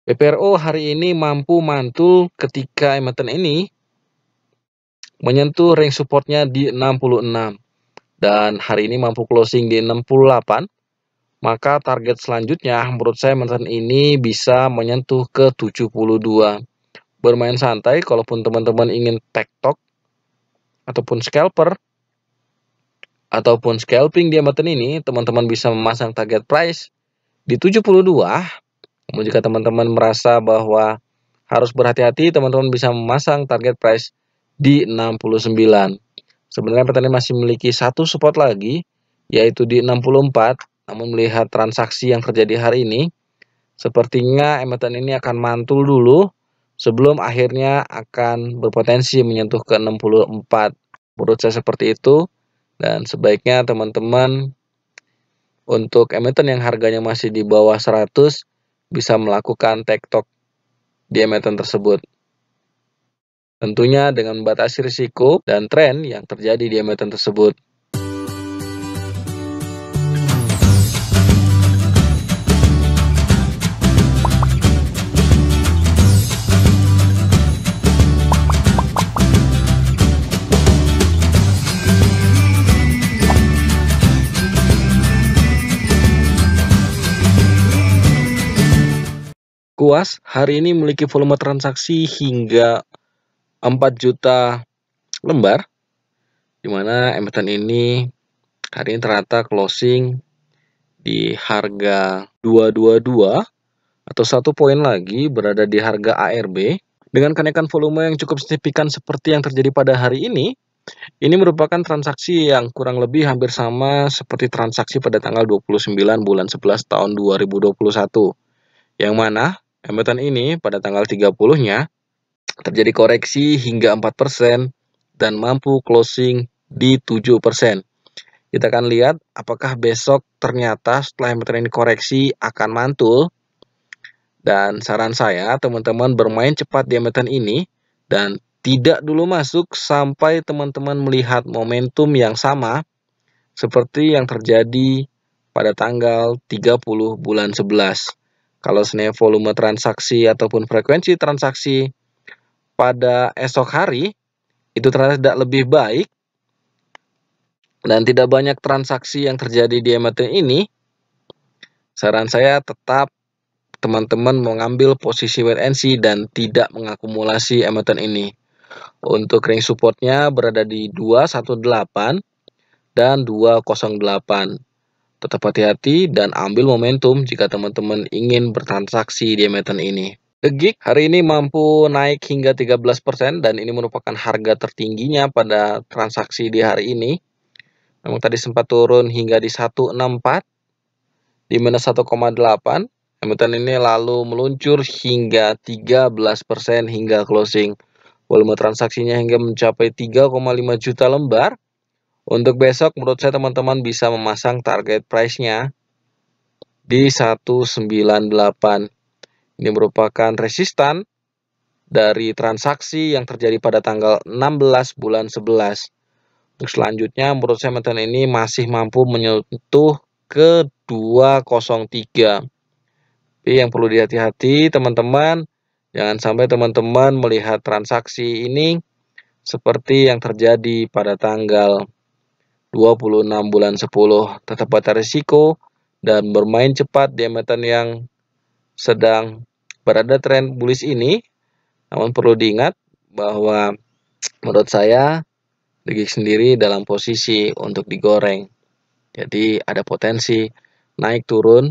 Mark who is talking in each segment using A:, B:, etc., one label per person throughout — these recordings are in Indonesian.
A: PPRO hari ini mampu mantul ketika emiten ini menyentuh range supportnya di 66 dan hari ini mampu closing di 68. Maka target selanjutnya menurut saya emiten ini bisa menyentuh ke 72. Bermain santai kalaupun teman-teman ingin tektok ataupun scalper ataupun scalping di emiten ini, teman-teman bisa memasang target price di 72. Namun jika teman-teman merasa bahwa harus berhati-hati, teman-teman bisa memasang target price di 69. Sebenarnya petani masih memiliki satu support lagi, yaitu di 64. Namun melihat transaksi yang terjadi hari ini, sepertinya emiten ini akan mantul dulu sebelum akhirnya akan berpotensi menyentuh ke 64. Menurut saya seperti itu, dan sebaiknya teman-teman untuk emiten yang harganya masih di bawah 100 bisa melakukan tektok di emiten tersebut. Tentunya dengan membatasi risiko dan tren yang terjadi di emiten tersebut. Kuas hari ini memiliki volume transaksi hingga 4 juta lembar, di mana emiten ini hari ini ternyata closing di harga 222 atau 1 poin lagi berada di harga ARB. Dengan kenaikan volume yang cukup signifikan seperti yang terjadi pada hari ini merupakan transaksi yang kurang lebih hampir sama seperti transaksi pada tanggal 29 bulan 11 tahun 2021. Yang mana emiten ini pada tanggal 30-nya terjadi koreksi hingga 4% dan mampu closing di 7%. Kita akan lihat apakah besok ternyata setelah emiten ini koreksi akan mantul. Dan saran saya teman-teman bermain cepat di emiten ini dan tidak dulu masuk sampai teman-teman melihat momentum yang sama seperti yang terjadi pada tanggal 30 bulan 11. Kalau sebenarnya volume transaksi ataupun frekuensi transaksi pada esok hari itu ternyata tidak lebih baik dan tidak banyak transaksi yang terjadi di emiten ini, saran saya tetap teman-teman mengambil posisi wait and see dan tidak mengakumulasi emiten ini. Untuk range supportnya berada di 218 dan 208. Tetap hati-hati dan ambil momentum jika teman-teman ingin bertransaksi di emiten ini. The Gig hari ini mampu naik hingga 13% dan ini merupakan harga tertingginya pada transaksi di hari ini. Namun tadi sempat turun hingga di 164 di minus 1,8. Emiten ini lalu meluncur hingga 13% hingga closing. Volume transaksinya hingga mencapai 3,5 juta lembar. Untuk besok menurut saya teman-teman bisa memasang target price-nya di 198. Ini merupakan resistan dari transaksi yang terjadi pada tanggal 16 bulan 11. Untuk selanjutnya menurut saya emiten ini masih mampu menyentuh ke 203. Tapi yang perlu dihati-hati teman-teman, jangan sampai teman-teman melihat transaksi ini seperti yang terjadi pada tanggal 26 bulan 10. Tetap pada risiko dan bermain cepat di emiten yang sedang berada tren bullish ini. Namun perlu diingat bahwa menurut saya The Gig sendiri dalam posisi untuk digoreng. Jadi ada potensi naik turun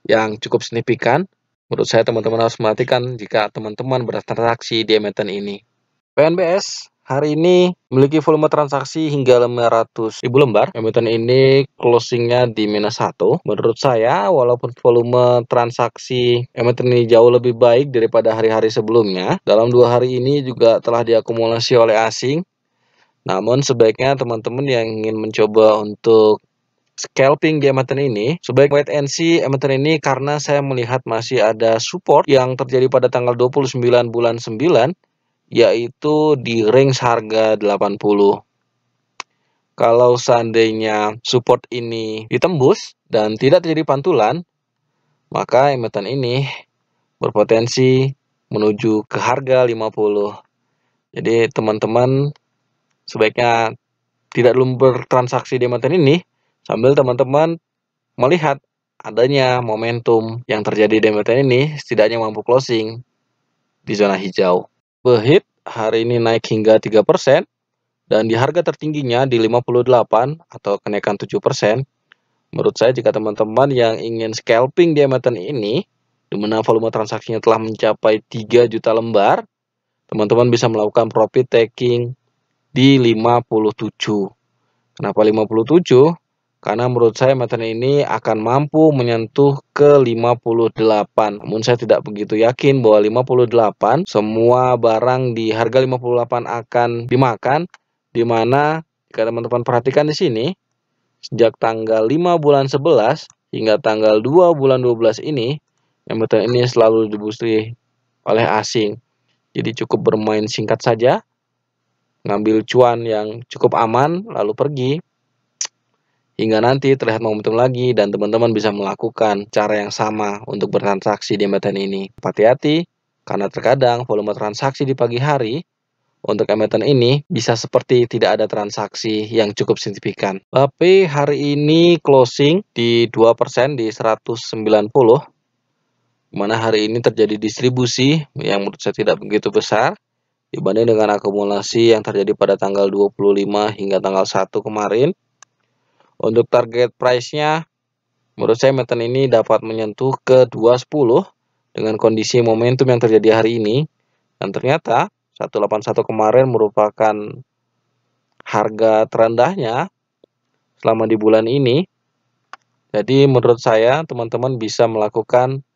A: yang cukup signifikan. Menurut saya teman-teman harus memperhatikan jika teman-teman bertransaksi di emiten ini. PNBS hari ini memiliki volume transaksi hingga 500.000 lembar. Emiten ini closingnya di minus 1. Menurut saya, walaupun volume transaksi emiten ini jauh lebih baik daripada hari-hari sebelumnya, dalam 2 hari ini juga telah diakumulasi oleh asing. Namun sebaiknya teman-teman yang ingin mencoba untuk scalping di emiten ini, sebaik wait and see emiten ini karena saya melihat masih ada support yang terjadi pada tanggal 29 bulan 9, yaitu di range harga 80. Kalau seandainya support ini ditembus dan tidak terjadi pantulan, maka emiten ini berpotensi menuju ke harga 50. Jadi teman-teman sebaiknya tidak dulu bertransaksi di emiten ini sambil teman-teman melihat adanya momentum yang terjadi di emiten ini setidaknya mampu closing di zona hijau. BHIT hari ini naik hingga 3% dan di harga tertingginya di 58 atau kenaikan 7%. Menurut saya jika teman-teman yang ingin scalping di emiten ini, di mana volume transaksinya telah mencapai 3 juta lembar, teman-teman bisa melakukan profit taking di 57. Kenapa 57? Karena menurut saya emiten ini akan mampu menyentuh ke 58. Namun saya tidak begitu yakin bahwa 58 semua barang di harga 58 akan dimakan, di mana jika teman-teman perhatikan di sini, sejak tanggal 5 bulan 11 hingga tanggal 2 bulan 12 ini, emiten ini selalu dibusti oleh asing. Jadi cukup bermain singkat saja, ngambil cuan yang cukup aman, lalu pergi. Hingga nanti terlihat momentum lagi dan teman-teman bisa melakukan cara yang sama untuk bertransaksi di emiten ini. Hati-hati, karena terkadang volume transaksi di pagi hari untuk emiten ini bisa seperti tidak ada transaksi yang cukup signifikan. Tapi hari ini closing di 2% di 190, mana hari ini terjadi distribusi yang menurut saya tidak begitu besar dibanding dengan akumulasi yang terjadi pada tanggal 25 hingga tanggal 1 kemarin. Untuk target price-nya, menurut saya emiten ini dapat menyentuh ke 210 dengan kondisi momentum yang terjadi hari ini. Dan ternyata 181 kemarin merupakan harga terendahnya selama di bulan ini. Jadi menurut saya teman-teman bisa melakukan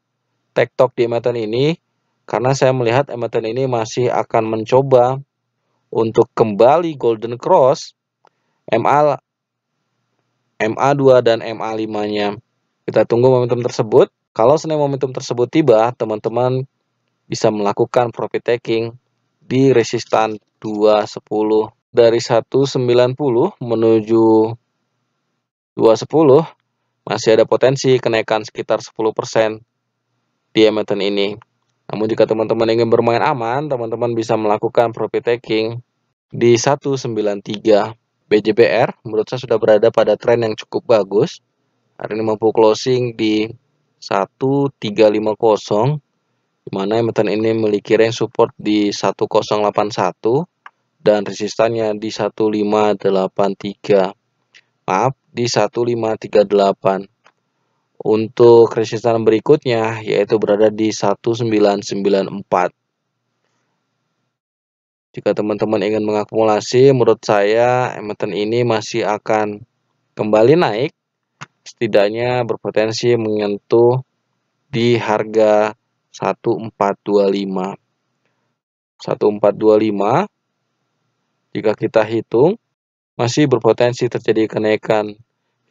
A: tektok di emiten ini karena saya melihat emiten ini masih akan mencoba untuk kembali golden cross MA2 dan MA5-nya. Kita tunggu momentum tersebut. Kalau seandainya momentum tersebut tiba, teman-teman bisa melakukan profit taking di resistan 210. Dari 190 menuju 210 masih ada potensi kenaikan sekitar 10% di emiten ini. Namun jika teman-teman ingin bermain aman, teman-teman bisa melakukan profit taking di 193. BJBR menurut saya sudah berada pada tren yang cukup bagus. Hari ini mampu closing di 1350, di mana emiten ini memiliki range support di 1081 dan resistannya di 1583. Maaf, di 1538. Untuk resistan berikutnya yaitu berada di 1994. Jika teman-teman ingin mengakumulasi, menurut saya emiten ini masih akan kembali naik, setidaknya berpotensi menyentuh di harga 1425. 1425 jika kita hitung masih berpotensi terjadi kenaikan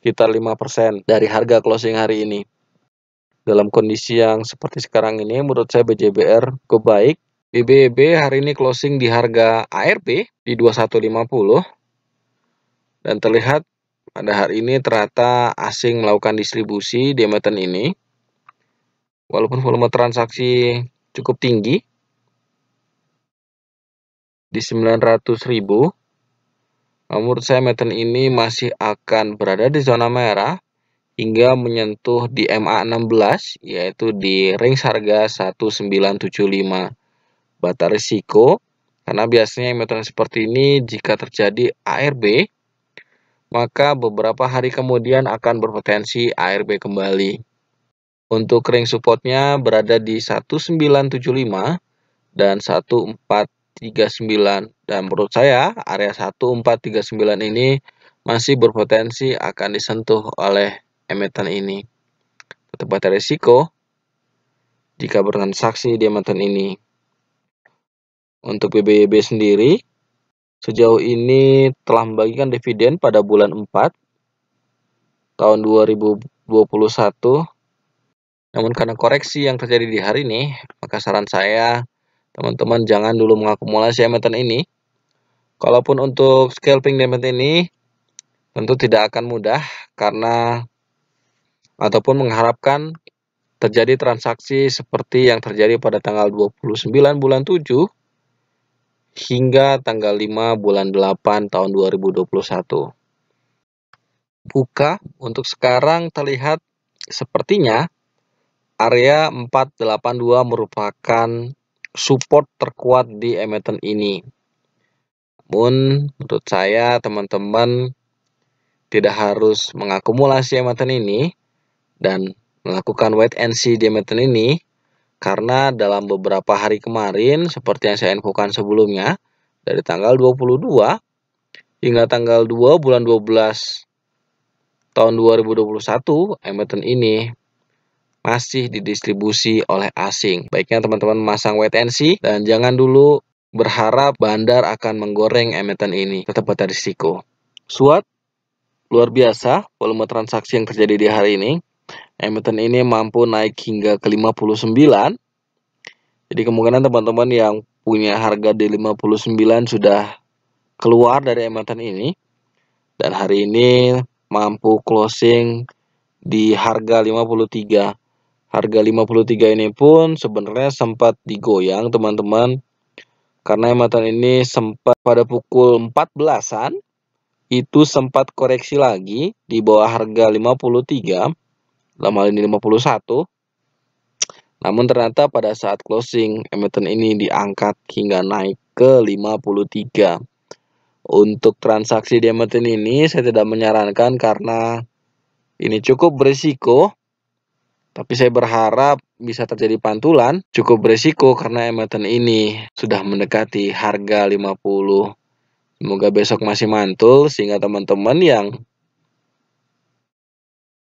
A: sekitar 5% dari harga closing hari ini. Dalam kondisi yang seperti sekarang ini menurut saya BJBR cukup baik. BBB hari ini closing di harga ARB di 2150 dan terlihat pada hari ini ternyata asing melakukan distribusi di emiten ini. Walaupun volume transaksi cukup tinggi di 900.000, menurut saya emiten ini masih akan berada di zona merah hingga menyentuh di MA16 yaitu di range harga 1975. Batas risiko karena biasanya emiten seperti ini jika terjadi ARB maka beberapa hari kemudian akan berpotensi ARB kembali. Untuk range supportnya berada di 1975 dan 1439 dan menurut saya area 1439 ini masih berpotensi akan disentuh oleh emiten ini. Tetap batas risiko jika bertransaksi di emiten ini. Untuk BBYB sendiri, sejauh ini telah membagikan dividen pada bulan 4 tahun 2021. Namun karena koreksi yang terjadi di hari ini, maka saran saya, teman-teman jangan dulu mengakumulasi emiten ini. Kalaupun untuk scalping di emiten ini, tentu tidak akan mudah karena ataupun mengharapkan terjadi transaksi seperti yang terjadi pada tanggal 29 bulan 7 hingga tanggal 5 bulan 8 tahun 2021. Buka untuk sekarang terlihat sepertinya area 482 merupakan support terkuat di emiten ini. Namun menurut saya teman-teman tidak harus mengakumulasi emiten ini dan melakukan wait and see di emiten ini, karena dalam beberapa hari kemarin seperti yang saya infokan sebelumnya, dari tanggal 22 hingga tanggal 2 bulan 12 tahun 2021, emiten ini masih didistribusi oleh asing. Baiknya teman-teman memasang wait and see dan jangan dulu berharap bandar akan menggoreng emiten ini. Tetap ada risiko. SWOT luar biasa volume transaksi yang terjadi di hari ini. Emiten ini mampu naik hingga ke 59. Jadi kemungkinan teman-teman yang punya harga di 59 sudah keluar dari emiten ini. Dan hari ini mampu closing di harga 53. Harga 53 ini pun sebenarnya sempat digoyang teman-teman, karena emiten ini sempat pada pukul 14-an itu sempat koreksi lagi di bawah harga 53, dalam hal ini 51. Namun ternyata pada saat closing emiten ini diangkat hingga naik ke 53. Untuk transaksi di emiten ini saya tidak menyarankan karena ini cukup berisiko. Tapi saya berharap bisa terjadi pantulan. Cukup berisiko karena emiten ini sudah mendekati harga 50. Semoga besok masih mantul sehingga teman-teman yang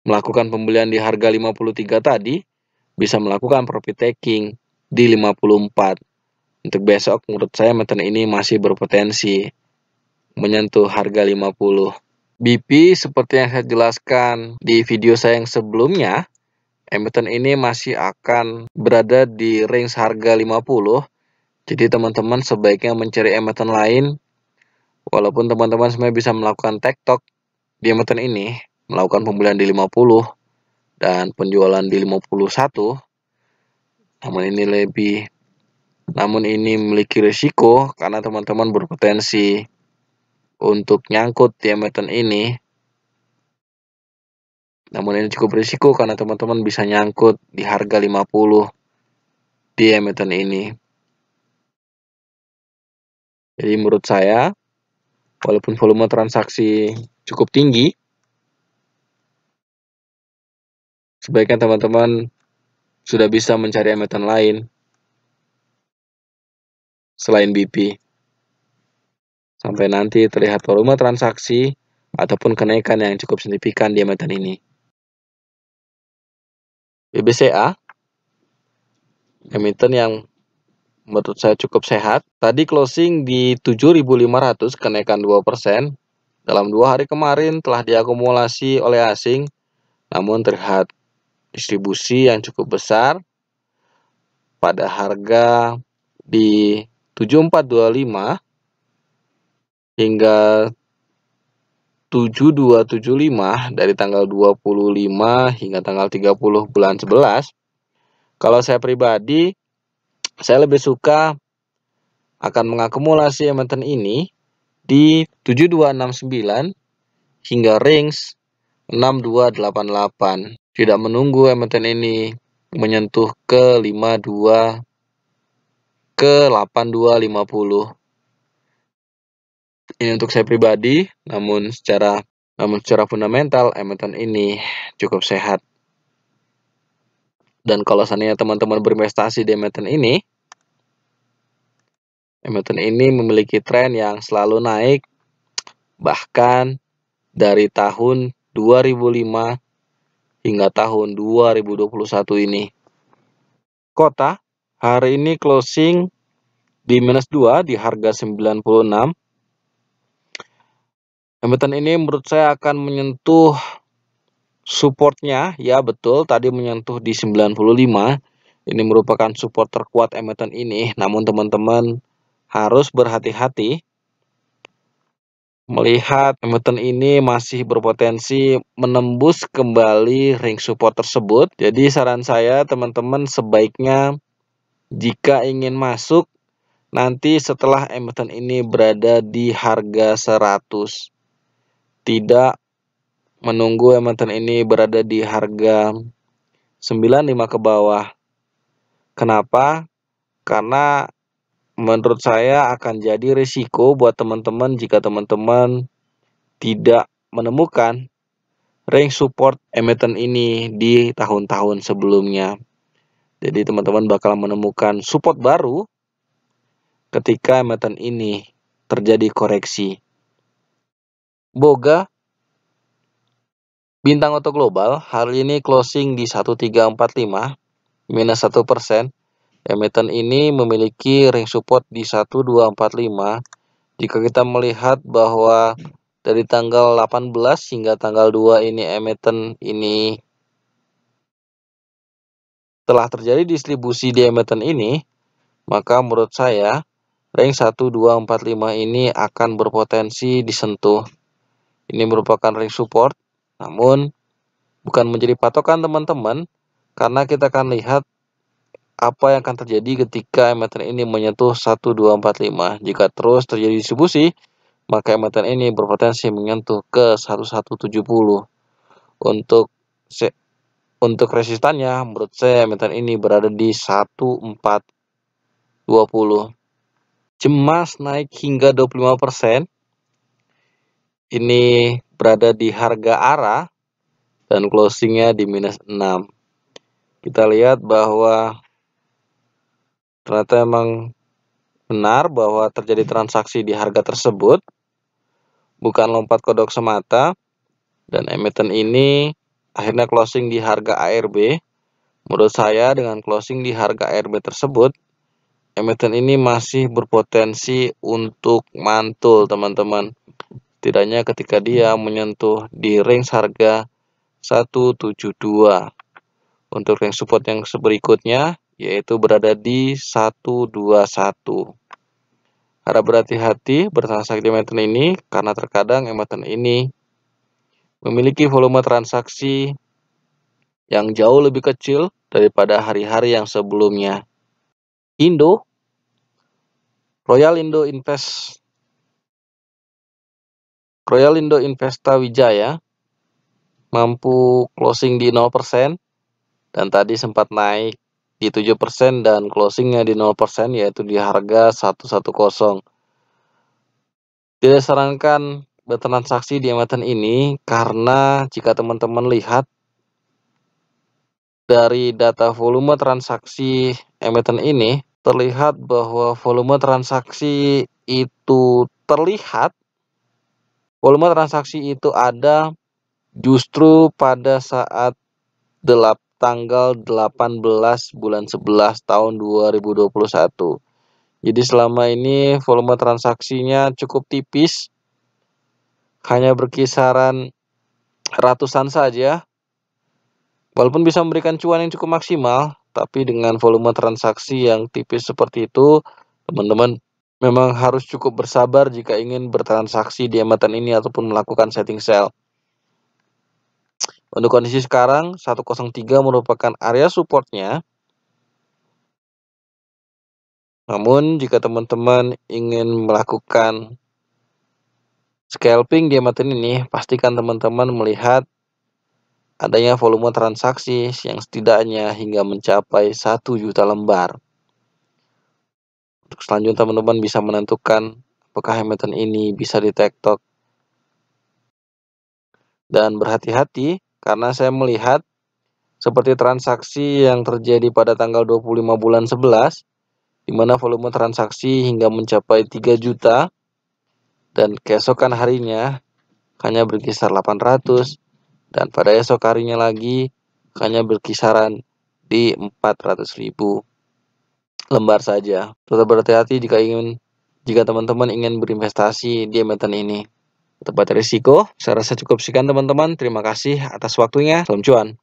A: melakukan pembelian di harga 53 tadi bisa melakukan profit taking di 54. Untuk besok menurut saya emiten ini masih berpotensi menyentuh harga 50. BP seperti yang saya jelaskan di video saya yang sebelumnya, emiten ini masih akan berada di range harga 50. Jadi teman-teman sebaiknya mencari emiten lain. Walaupun teman-teman sebenarnya bisa melakukan tektok di emiten ini, melakukan pembelian di 50 dan penjualan di 51. Namun ini memiliki risiko karena teman-teman berpotensi untuk nyangkut di emiten ini. Namun ini cukup risiko karena teman-teman bisa nyangkut di harga 50 di emiten ini. Jadi menurut saya, walaupun volume transaksi cukup tinggi, sebaiknya teman-teman sudah bisa mencari emiten lain selain BP. Sampai nanti terlihat volume transaksi ataupun kenaikan yang cukup signifikan di emiten ini. BBCA, emiten yang menurut saya cukup sehat. Tadi closing di 7.500, kenaikan 2%. Dalam 2 hari kemarin telah diakumulasi oleh asing, namun terlihat distribusi yang cukup besar pada harga di 7425 hingga 7275 dari tanggal 25 hingga tanggal 30 bulan 11. Kalau saya pribadi, saya lebih suka akan mengakumulasi emiten ini di 7269 hingga range 6288. Tidak menunggu emiten ini menyentuh ke 52 ke 8250. Ini untuk saya pribadi, namun secara fundamental emiten ini cukup sehat. Dan kalau seandainya teman-teman berinvestasi di emiten ini memiliki tren yang selalu naik, bahkan dari tahun 2005 hingga tahun 2021 ini. Kota hari ini closing di -2 di harga 96. Emiten ini menurut saya akan menyentuh supportnya, ya betul, tadi menyentuh di 95. Ini merupakan support terkuat emiten ini, namun teman-teman harus berhati-hati melihat emiten ini masih berpotensi menembus kembali ring support tersebut. Jadi saran saya teman-teman sebaiknya jika ingin masuk nanti setelah emiten ini berada di harga 100. Tidak menunggu emiten ini berada di harga 95 ke bawah. Kenapa? Karena menurut saya akan jadi risiko buat teman-teman jika teman-teman tidak menemukan range support emiten ini di tahun-tahun sebelumnya. Jadi teman-teman bakal menemukan support baru ketika emiten ini terjadi koreksi. Boga Bintang Oto Global hari ini closing di 1345 minus 1%. Emiten ini memiliki range support di 1245. Jika kita melihat bahwa dari tanggal 18 hingga tanggal 2 ini emiten ini telah terjadi distribusi di emiten ini, maka menurut saya range 1245 ini akan berpotensi disentuh. Ini merupakan range support, namun bukan menjadi patokan teman-teman, karena kita akan lihat apa yang akan terjadi ketika emiten ini menyentuh 1245. Jika terus terjadi distribusi, maka emiten ini berpotensi menyentuh ke 1170. Untuk resistannya, menurut saya emiten ini berada di 1420. Cemas naik hingga 25%. Ini berada di harga arah dan closingnya di minus 6. Kita lihat bahwa ternyata emang benar bahwa terjadi transaksi di harga tersebut, bukan lompat kodok semata, dan emiten ini akhirnya closing di harga ARB. Menurut saya dengan closing di harga ARB tersebut, emiten ini masih berpotensi untuk mantul teman-teman. Setidaknya ketika dia menyentuh di range harga 172. Untuk range support yang berikutnya yaitu berada di 121. Harap berhati-hati bertransaksi di emiten ini karena terkadang emiten ini memiliki volume transaksi yang jauh lebih kecil daripada hari-hari yang sebelumnya. Royal Indo Investa Wijaya mampu closing di 0% dan tadi sempat naik di 7% dan closingnya di 0% yaitu di harga 110. Tidak sarankan bertransaksi di emiten ini karena jika teman-teman lihat dari data volume transaksi emiten ini, terlihat bahwa volume transaksi itu ada justru pada saat tanggal 18 bulan 11 tahun 2021. Jadi selama ini volume transaksinya cukup tipis, hanya berkisaran ratusan saja. Walaupun bisa memberikan cuan yang cukup maksimal, tapi dengan volume transaksi yang tipis seperti itu, teman-teman memang harus cukup bersabar jika ingin bertransaksi di emiten ini ataupun melakukan setting sell. Untuk kondisi sekarang, 103 merupakan area supportnya. Namun, jika teman-teman ingin melakukan scalping di emiten ini, pastikan teman-teman melihat adanya volume transaksi yang setidaknya hingga mencapai 1 juta lembar. Untuk selanjutnya teman-teman bisa menentukan apakah emiten ini bisa di-take-tok. Dan berhati-hati karena saya melihat seperti transaksi yang terjadi pada tanggal 25 bulan 11, di mana volume transaksi hingga mencapai 3 juta dan keesokan harinya hanya berkisar 800 dan pada esok harinya lagi hanya berkisaran di 400.000 lembar saja. Tetap berhati-hati jika teman-teman ingin berinvestasi di emiten ini. Tempat risiko, saya rasa cukup sekian teman-teman. Terima kasih atas waktunya. Salam cuan.